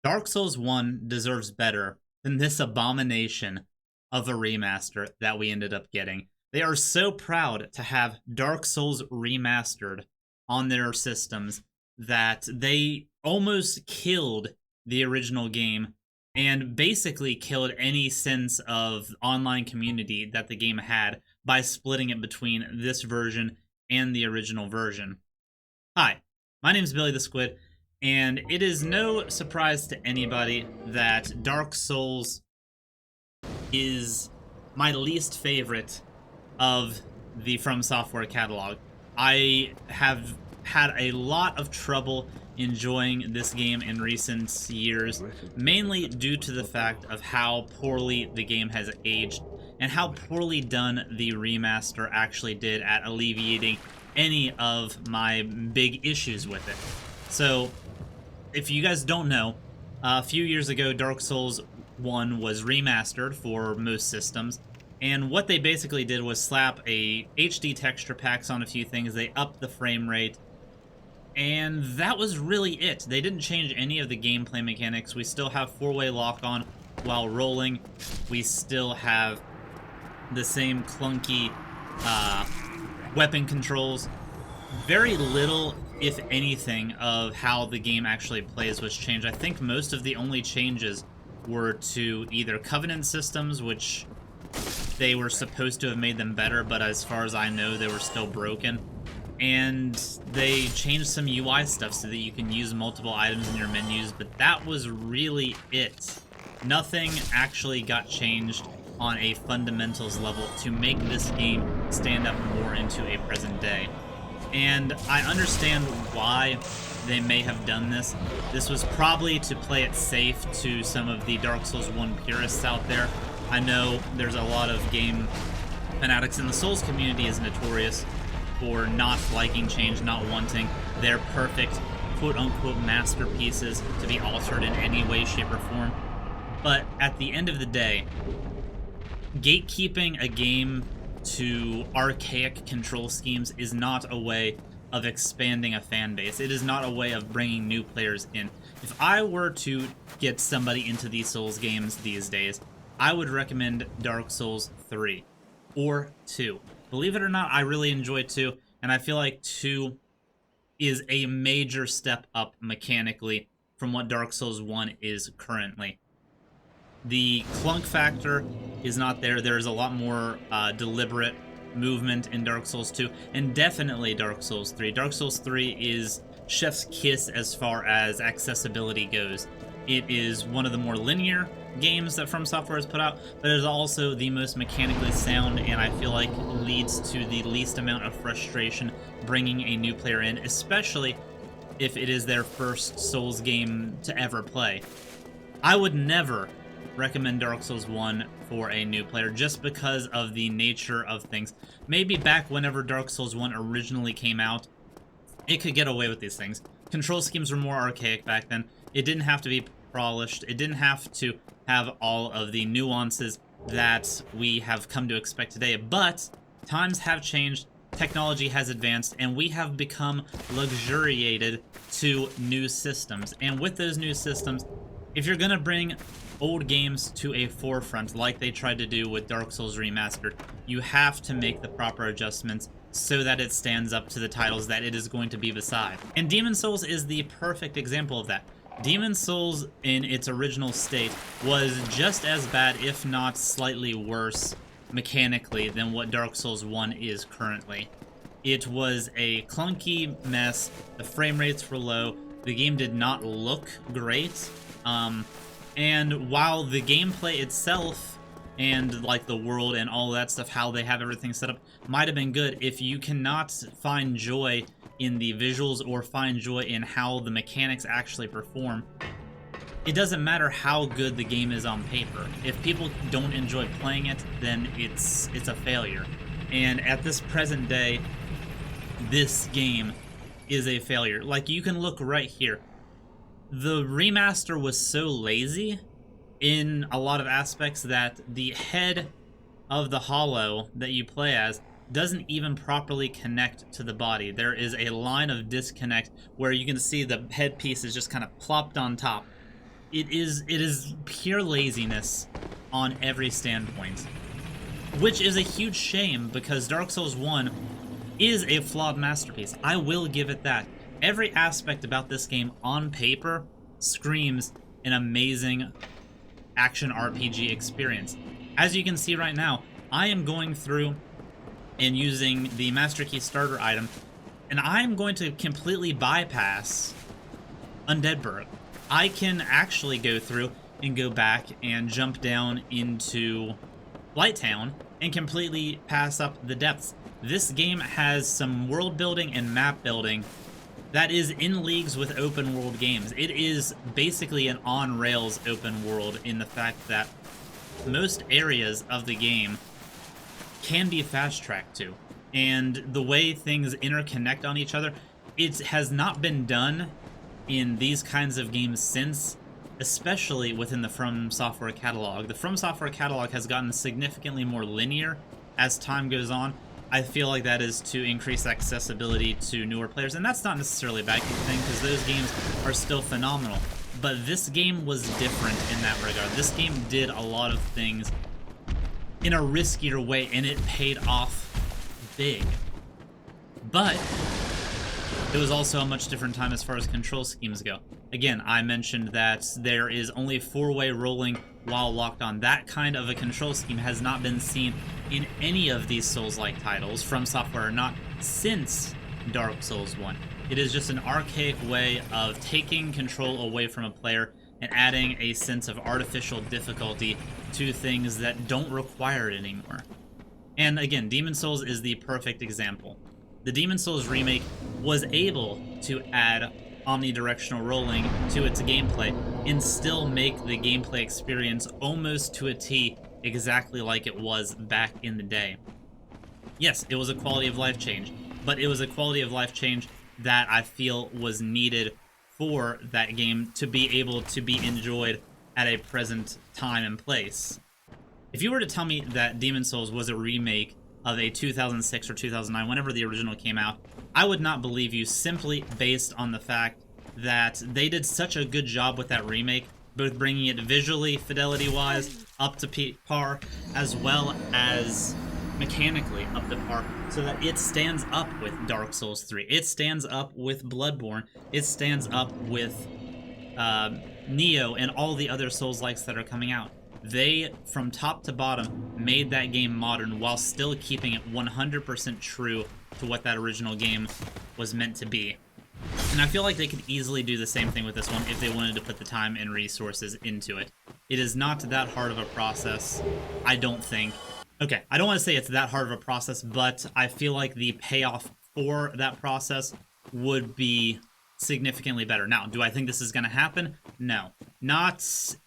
Dark Souls 1 deserves better than this abomination of a remaster that we ended up getting. They are so proud to have Dark Souls Remastered on their systems that they almost killed the original game and basically killed any sense of online community that the game had by splitting it between this version and the original version. Hi, my name is Billy the Squid, and it is no surprise to anybody that Dark Souls is my least favorite of the From Software catalog. I have had a lot of trouble enjoying this game in recent years, mainly due to the fact of how poorly the game has aged and how poorly done the remaster actually did at alleviating any of my big issues with it. So, if you guys don't know, a few years ago, Dark Souls 1 was remastered for most systems, and what they basically did was slap a HD texture packs on a few things, they upped the frame rate, and that was really it. They didn't change any of the gameplay mechanics. We still have four-way lock-on while rolling. We still have the same clunky weapon controls. Very little, if anything, of how the game actually plays was changed. I think most of the only changes were to either Covenant systems, which they were supposed to have made them better, but as far as I know, they were still broken. And they changed some UI stuff so that you can use multiple items in your menus, but that was really it. Nothing actually got changed on a fundamentals level to make this game stand up more into a present day. And I understand why they may have done this. This was probably to play it safe to some of the Dark Souls 1 purists out there. I know there's a lot of game fanatics, and the Souls community is notorious for not liking change, not wanting their perfect quote-unquote masterpieces to be altered in any way, shape, or form. But at the end of the day, gatekeeping a game to archaic control schemes is not a way of expanding a fan base. It is not a way of bringing new players in. If I were to get somebody into these Souls games these days, I would recommend Dark Souls 3 or 2. Believe it or not, I really enjoy 2, and I feel like 2 is a major step up mechanically from what Dark Souls 1 is currently. The clunk factor is not there. There's a lot more deliberate movement in Dark Souls 2, and definitely Dark Souls 3. Dark Souls 3 is chef's kiss as far as accessibility goes. It is one of the more linear games that From Software has put out, but it is also the most mechanically sound, and I feel like leads to the least amount of frustration bringing a new player in, especially if it is their first Souls game to ever play. I would never recommend Dark Souls 1 for a new player just because of the nature of things. Maybe back whenever Dark Souls 1 originally came out, it could get away with these things. Control schemes were more archaic back then. It didn't have to be polished. It didn't have to have all of the nuances that we have come to expect today. But times have changed, technology has advanced, and we have become luxuriated to new systems. And with those new systems, if you're gonna bring old games to a forefront like they tried to do with Dark Souls Remastered, you have to make the proper adjustments so that it stands up to the titles that it is going to be beside. And Demon Souls is the perfect example of that. Demon Souls in its original state was just as bad, if not slightly worse, mechanically than what Dark Souls 1 is currently. It was a clunky mess, the frame rates were low, the game did not look great, and while the gameplay itself and like the world and all that stuff, how they have everything set up, might have been good, if you cannot find joy in the visuals or find joy in how the mechanics actually perform, it doesn't matter how good the game is on paper. If people don't enjoy playing it, then it's a failure. And at this present day, this game is a failure. Like, you can look right here. The remaster was so lazy in a lot of aspects that the head of the hollow that you play as doesn't even properly connect to the body. There is a line of disconnect where you can see the headpiece is just kind of plopped on top. It is pure laziness on every standpoint, which is a huge shame because Dark Souls 1 is a flawed masterpiece. I will give it that. Every aspect about this game on paper screams an amazing action RPG experience. As you can see right now, I am going through and using the Master Key starter item, and I'm going to completely bypass Undead Parish. I can actually go through and go back and jump down into Blighttown and completely pass up the depths. This game has some world building and map building that is in leagues with open world games. It is basically an on-rails open world in the fact that most areas of the game can be fast-tracked to. And the way things interconnect on each other, it has not been done in these kinds of games since, especially within the From Software catalog. The From Software catalog has gotten significantly more linear as time goes on. I feel like that is to increase accessibility to newer players, and that's not necessarily a bad thing because those games are still phenomenal. But this game was different in that regard. This game did a lot of things in a riskier way, and it paid off big. But it was also a much different time as far as control schemes go. Again, I mentioned that there is only 4-way rolling while locked on. That kind of a control scheme has not been seen in any of these Souls-like titles, From Software or not, since Dark Souls 1. It is just an archaic way of taking control away from a player and adding a sense of artificial difficulty to things that don't require it anymore. And again, Demon's Souls is the perfect example. The Demon's Souls remake was able to add omnidirectional rolling to its gameplay and still make the gameplay experience almost to a T exactly like it was back in the day. Yes, it was a quality of life change, but it was a quality of life change that I feel was needed for that game to be able to be enjoyed at a present time and place. If you were to tell me that Demon's Souls was a remake of a 2006 or 2009, whenever the original came out, I would not believe you simply based on the fact that they did such a good job with that remake, both bringing it visually, fidelity-wise, up to par, as well as mechanically up to par, so that it stands up with Dark Souls 3. It stands up with Bloodborne. It stands up with Neo and all the other Souls-likes that are coming out. They, from top to bottom, made that game modern while still keeping it 100% true to what that original game was meant to be. And I feel like they could easily do the same thing with this one if they wanted to put the time and resources into it. It is not that hard of a process, I don't think. Okay, I don't want to say it's that hard of a process, but I feel like the payoff for that process would be significantly better. Now, do I think this is going to happen? No. Not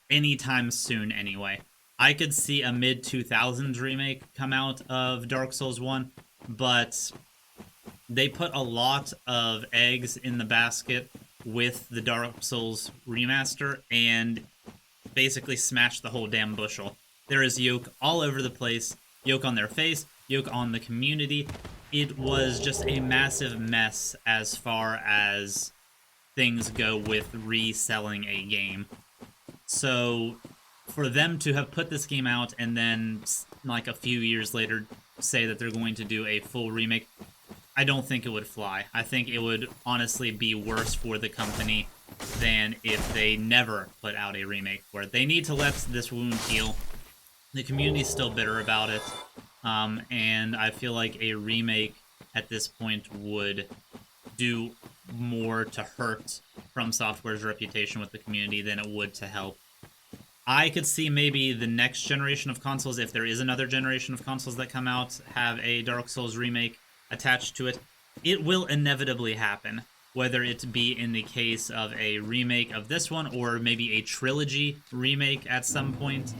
anytime soon, anyway. I could see a mid-2000s remake come out of Dark Souls 1, but they put a lot of eggs in the basket with the Dark Souls Remaster and basically smashed the whole damn bushel. There is yoke all over the place, yoke on their face, yoke on the community. It was just a massive mess as far as things go with reselling a game. So for them to have put this game out and then like a few years later say that they're going to do a full remake, I don't think it would fly. I think it would honestly be worse for the company than if they never put out a remake for it. They need to let this wound heal. The community's still bitter about it, and I feel like a remake at this point would do more to hurt From Software's reputation with the community than it would to help. I could see maybe the next generation of consoles, if there is another generation of consoles that come out, have a Dark Souls remake attached to it. It will inevitably happen, whether it be in the case of a remake of this one or maybe a trilogy remake at some point.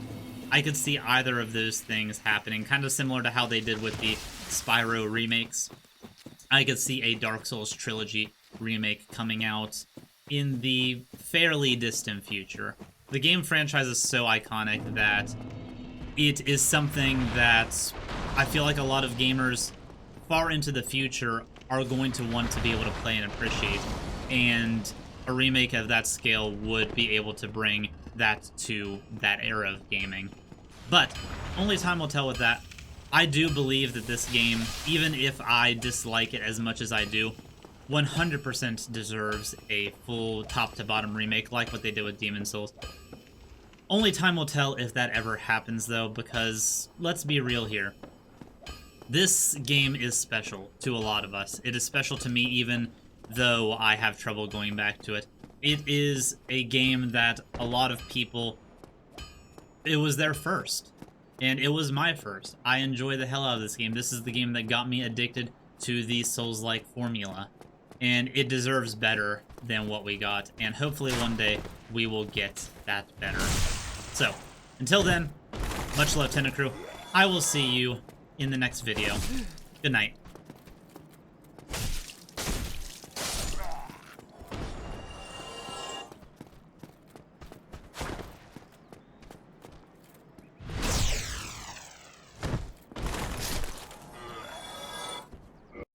I could see either of those things happening, kind of similar to how they did with the Spyro remakes. I could see a Dark Souls Trilogy remake coming out in the fairly distant future. The game franchise is so iconic that it is something that I feel like a lot of gamers far into the future are going to want to be able to play and appreciate. And a remake of that scale would be able to bring that to that era of gaming. But only time will tell with that. I do believe that this game, even if I dislike it as much as I do, 100% deserves a full top-to-bottom remake like what they did with Demon's Souls. Only time will tell if that ever happens, though, because let's be real here. This game is special to a lot of us. It is special to me even though I have trouble going back to it. It is a game that a lot of people, it was their first. And it was my first. I enjoy the hell out of this game. This is the game that got me addicted to the Souls-like formula. And it deserves better than what we got. And hopefully one day we will get that better. So, until then, much love, Tentacrew. I will see you in the next video. Good night.